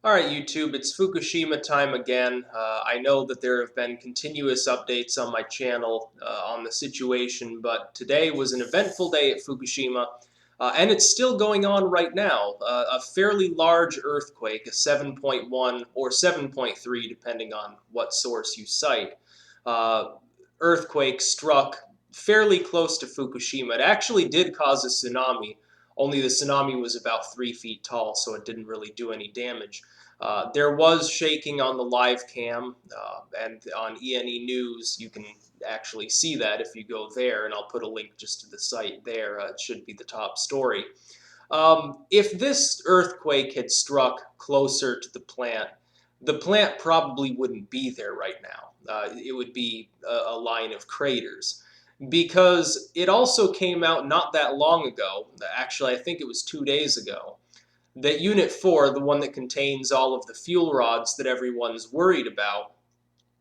All right, YouTube, it's Fukushima time again. I know that there have been continuous updates on my channel on the situation, but today was an eventful day at Fukushima, and it's still going on right now. A fairly large earthquake, a 7.1 or 7.3, depending on what source you cite, uh, earthquake struck fairly close to Fukushima. It actually did cause a tsunami, only the tsunami was about 3 feet tall, so it didn't really do any damage. There was shaking on the live cam, and on ENE News, you can actually see that if you go there, and I'll put a link just to the site there. It should be the top story. If this earthquake had struck closer to the plant probably wouldn't be there right now. It would be a line of craters. Because it also came out not that long ago, actually, I think it was 2 days ago, that Unit 4, the one that contains all of the fuel rods that everyone's worried about,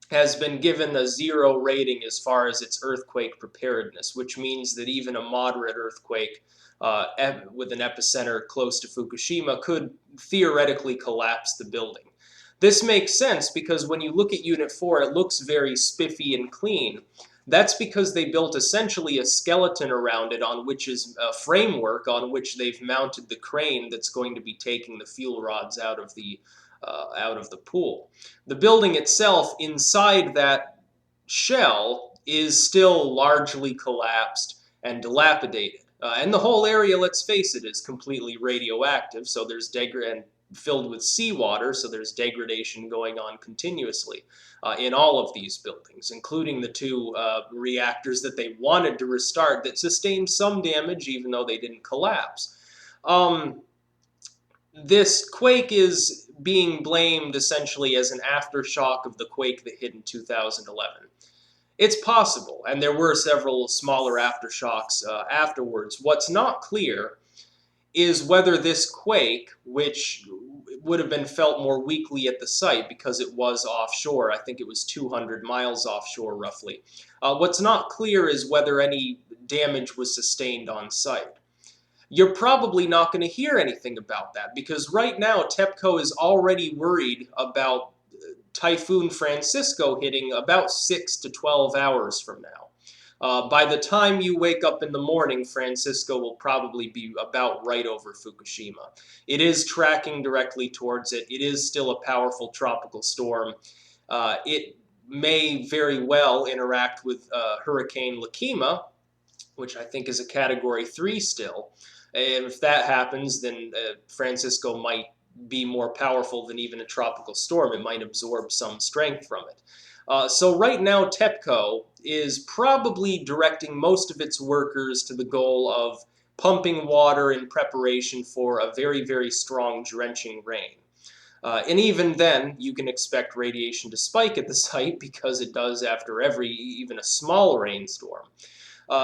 has been given a 0 rating as far as its earthquake preparedness, which means that even a moderate earthquake with an epicenter close to Fukushima could theoretically collapse the building. This makes sense because when you look at Unit 4, it looks very spiffy and clean. That's because they built essentially a skeleton around it on which is a framework on which they've mounted the crane that's going to be taking the fuel rods out of the pool. The building itself inside that shell is still largely collapsed and dilapidated. And the whole area, let's face it, is completely radioactive, so there's and filled with seawater, so there's degradation going on continuously in all of these buildings, including the two reactors that they wanted to restart that sustained some damage even though they didn't collapse. Um, this quake is being blamed essentially as an aftershock of the quake that hit in 2011. It's possible, and there were several smaller aftershocks afterwards. What's not clear is whether this quake, which would have been felt more weakly at the site because it was offshore, I think it was 200 miles offshore roughly. What's not clear is whether any damage was sustained on site. You're probably not going to hear anything about that because right now TEPCO is already worried about Typhoon Francisco hitting about 6 to 12 hours from now. By the time you wake up in the morning, Francisco will probably be about right over Fukushima. It is tracking directly towards it. It is still a powerful tropical storm. It may very well interact with Hurricane Lekima, which I think is a Category 3 still. And if that happens, then Francisco might be more powerful than even a tropical storm. It might absorb some strength from it. So right now, TEPCO is probably directing most of its workers to the goal of pumping water in preparation for a very, very strong drenching rain. And even then, you can expect radiation to spike at the site because it does after even a small rainstorm.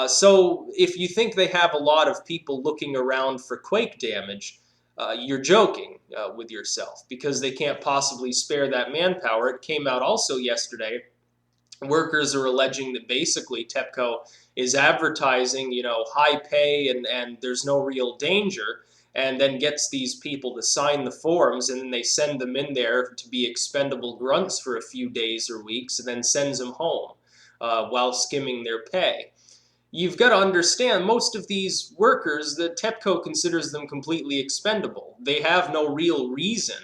So if you think they have a lot of people looking around for quake damage, you're joking with yourself because they can't possibly spare that manpower. It came out also yesterday. Workers are alleging that basically TEPCO is advertising, high pay and there's no real danger, and then gets these people to sign the forms, and then they send them in there to be expendable grunts for a few days or weeks, and then sends them home while skimming their pay. You've got to understand, most of these workers, the TEPCO considers them completely expendable. They have no real reason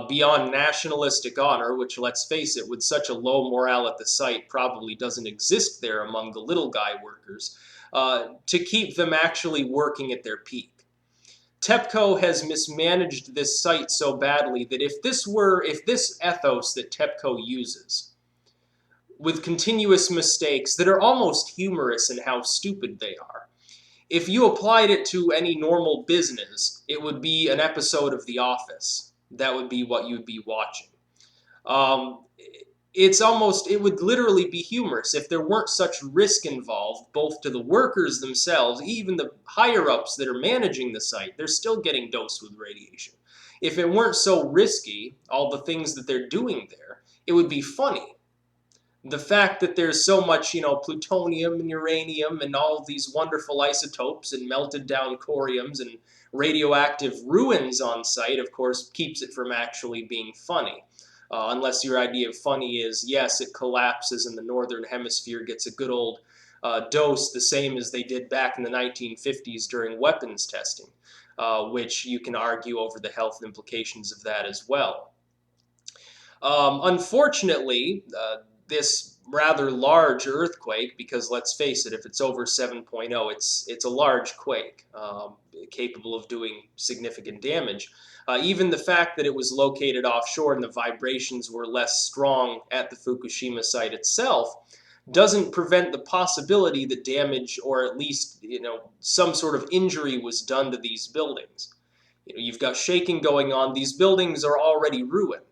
beyond nationalistic honor, which, let's face it, with such a low morale at the site probably doesn't exist there among the little guy workers, to keep them actually working at their peak. TEPCO has mismanaged this site so badly that if this ethos that TEPCO uses, with continuous mistakes that are almost humorous in how stupid they are, if you applied it to any normal business, it would be an episode of The Office. That would be what you'd be watching. Um, it would literally be humorous if there weren't such risk involved, both to the workers themselves, even the higher-ups that are managing the site, they're still getting dosed with radiation. If it weren't so risky, all the things that they're doing there, it would be funny. The fact that there's so much, plutonium and uranium and all of these wonderful isotopes and melted down coriums and radioactive ruins on site, of course, keeps it from actually being funny. Unless your idea of funny is, yes, it collapses in the northern hemisphere, gets a good old dose, the same as they did back in the 1950s during weapons testing, which you can argue over the health implications of that as well. Unfortunately, this rather large earthquake, because let's face it, if it's over 7.0, it's a large quake, capable of doing significant damage. Even the fact that it was located offshore and the vibrations were less strong at the Fukushima site itself doesn't prevent the possibility that damage, or at least some sort of injury, was done to these buildings. You've got shaking going on. These buildings are already ruined.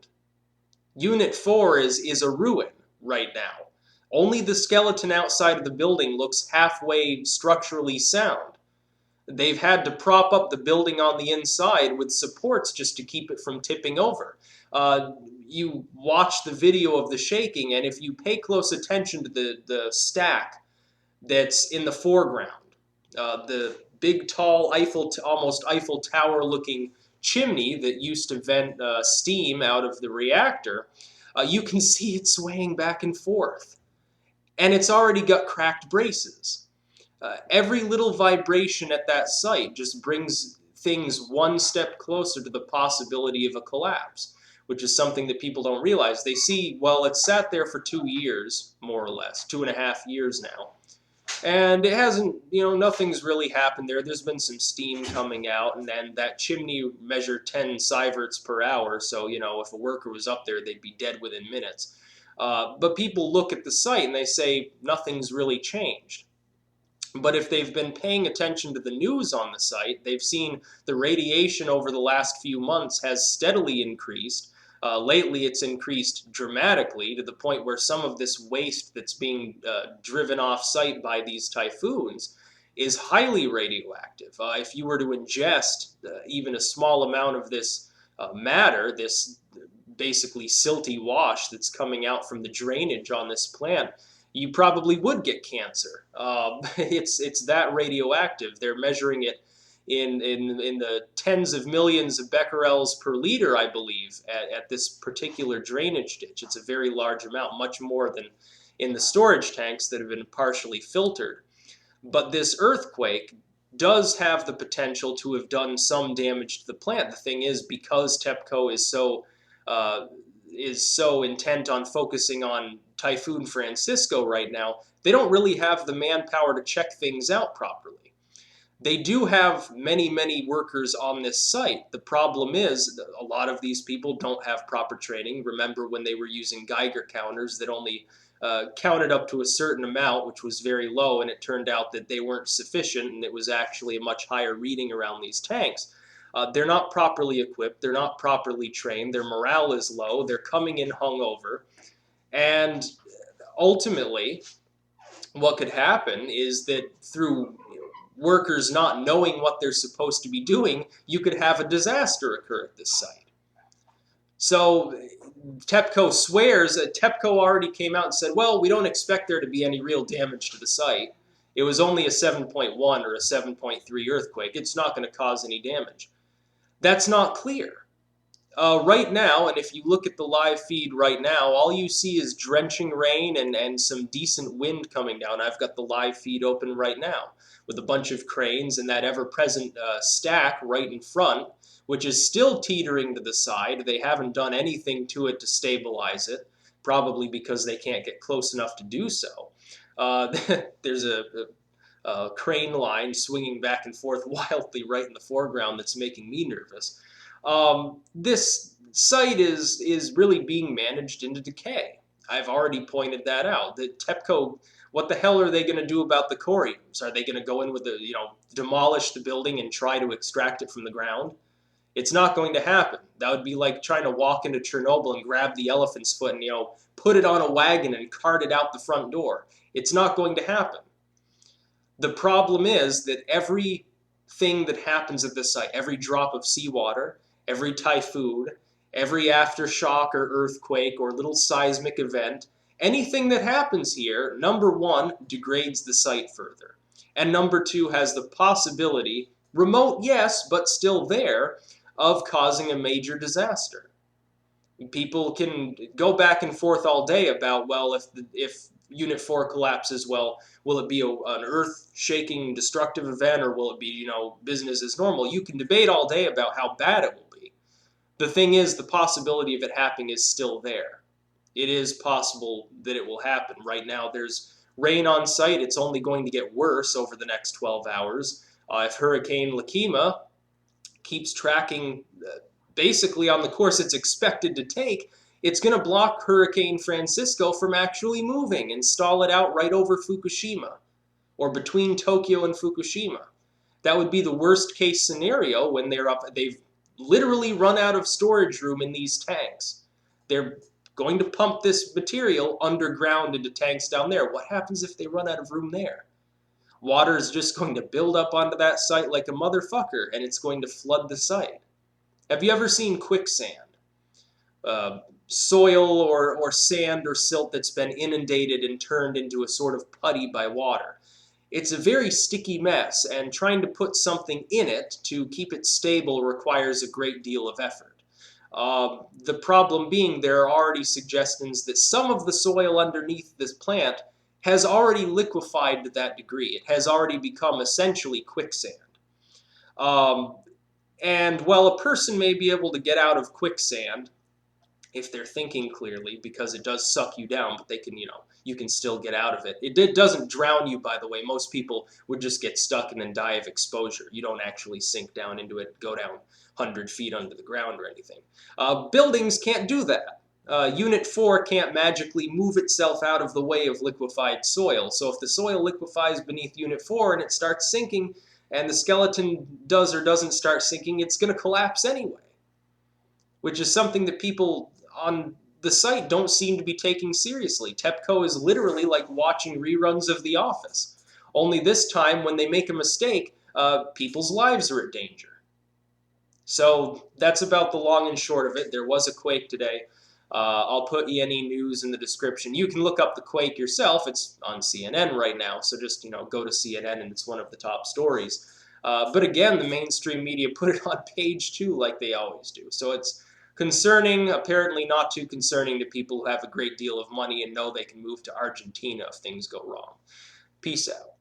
Unit 4 is a ruin right now. Only the skeleton outside of the building looks halfway structurally sound. They've had to prop up the building on the inside with supports just to keep it from tipping over. You watch the video of the shaking, and if you pay close attention to the stack that's in the foreground, the big, tall, almost Eiffel Tower-looking chimney that used to vent steam out of the reactor, you can see it swaying back and forth. And it's already got cracked braces. Every little vibration at that site just brings things one step closer to the possibility of a collapse, which is something that people don't realize. They see, well, it's sat there for 2 years, more or less, 2.5 years now. And it hasn't, nothing's really happened there. There's been some steam coming out, and then that chimney measured 10 sieverts per hour, so, if a worker was up there, they'd be dead within minutes. But people look at the site and they say nothing's really changed. But if they've been paying attention to the news on the site, they've seen the radiation over the last few months has steadily increased. Lately, it's increased dramatically to the point where some of this waste that's being driven off-site by these typhoons is highly radioactive. If you were to ingest even a small amount of this matter, this basically silty wash that's coming out from the drainage on this plant, you probably would get cancer. It's that radioactive. They're measuring it in the tens of millions of becquerels per liter, I believe, at this particular drainage ditch. It's a very large amount, much more than in the storage tanks that have been partially filtered. But this earthquake does have the potential to have done some damage to the plant. The thing is, because TEPCO is so intent on focusing on Typhoon Francisco right now, they don't really have the manpower to check things out properly. They do have many, many workers on this site. The problem is a lot of these people don't have proper training. Remember when they were using Geiger counters that only counted up to a certain amount, which was very low, and it turned out that they weren't sufficient, and it was actually a much higher reading around these tanks. They're not properly equipped. They're not properly trained. Their morale is low. They're coming in hungover. And ultimately, what could happen is that through workers not knowing what they're supposed to be doing, you could have a disaster occur at this site. So TEPCO swears that TEPCO already came out and said, well, we don't expect there to be any real damage to the site. It was only a 7.1 or a 7.3 earthquake. It's not going to cause any damage. That's not clear. Right now, and if you look at the live feed right now, all you see is drenching rain and some decent wind coming down. I've got the live feed open right now with a bunch of cranes and that ever-present stack right in front, which is still teetering to the side. They haven't done anything to it to stabilize it, probably because they can't get close enough to do so. There's a crane line swinging back and forth wildly right in the foreground that's making me nervous. This site is really being managed into decay. I've already pointed that out. The TEPCO, what the hell are they going to do about the coriums? Are they going to go in with demolish the building and try to extract it from the ground? It's not going to happen. That would be like trying to walk into Chernobyl and grab the elephant's foot and put it on a wagon and cart it out the front door. It's not going to happen. The problem is that everything that happens at this site, every drop of seawater, every typhoon, every aftershock or earthquake or little seismic event, anything that happens here, number one, degrades the site further. And number two, has the possibility, Remote, yes, but still there, of causing a major disaster. People can go back and forth all day about, well, if Unit 4 collapses, well, will it be an earth-shaking destructive event, or will it be, business as normal? You can debate all day about how bad it will be. The thing is, the possibility of it happening is still there. It is possible that it will happen. Right now, there's rain on site. It's only going to get worse over the next 12 hours. If Hurricane Lekima keeps tracking basically on the course it's expected to take, it's going to block Hurricane Francisco from actually moving and stall it out right over Fukushima, or between Tokyo and Fukushima. That would be the worst case scenario when they've literally run out of storage room in these tanks. They're going to pump this material underground into tanks down there. What happens if they run out of room there? Water is just going to build up onto that site like a motherfucker, and it's going to flood the site. Have you ever seen quicksand? Soil or sand or silt that's been inundated and turned into a sort of putty by water. It's a very sticky mess, and trying to put something in it to keep it stable requires a great deal of effort. The problem being, there are already suggestions that some of the soil underneath this plant has already liquefied to that degree. It has already become essentially quicksand. And while a person may be able to get out of quicksand, if they're thinking clearly, because it does suck you down, but you can still get out of it. It doesn't drown you, by the way. Most people would just get stuck and then die of exposure. You don't actually sink down into it, go down 100 feet under the ground or anything. Buildings can't do that. Unit 4 can't magically move itself out of the way of liquefied soil. So if the soil liquefies beneath Unit 4 and it starts sinking, and the skeleton does or doesn't start sinking, it's going to collapse anyway, which is something that people on the site don't seem to be taking seriously. TEPCO is literally like watching reruns of The Office. Only this time, when they make a mistake, people's lives are at danger. So that's about the long and short of it. There was a quake today. I'll put ENE News in the description. You can look up the quake yourself. It's on CNN right now, so just go to CNN, and it's one of the top stories. But again, the mainstream media put it on page 2 like they always do. So it's concerning, apparently not too concerning to people who have a great deal of money and know they can move to Argentina if things go wrong. Peace out.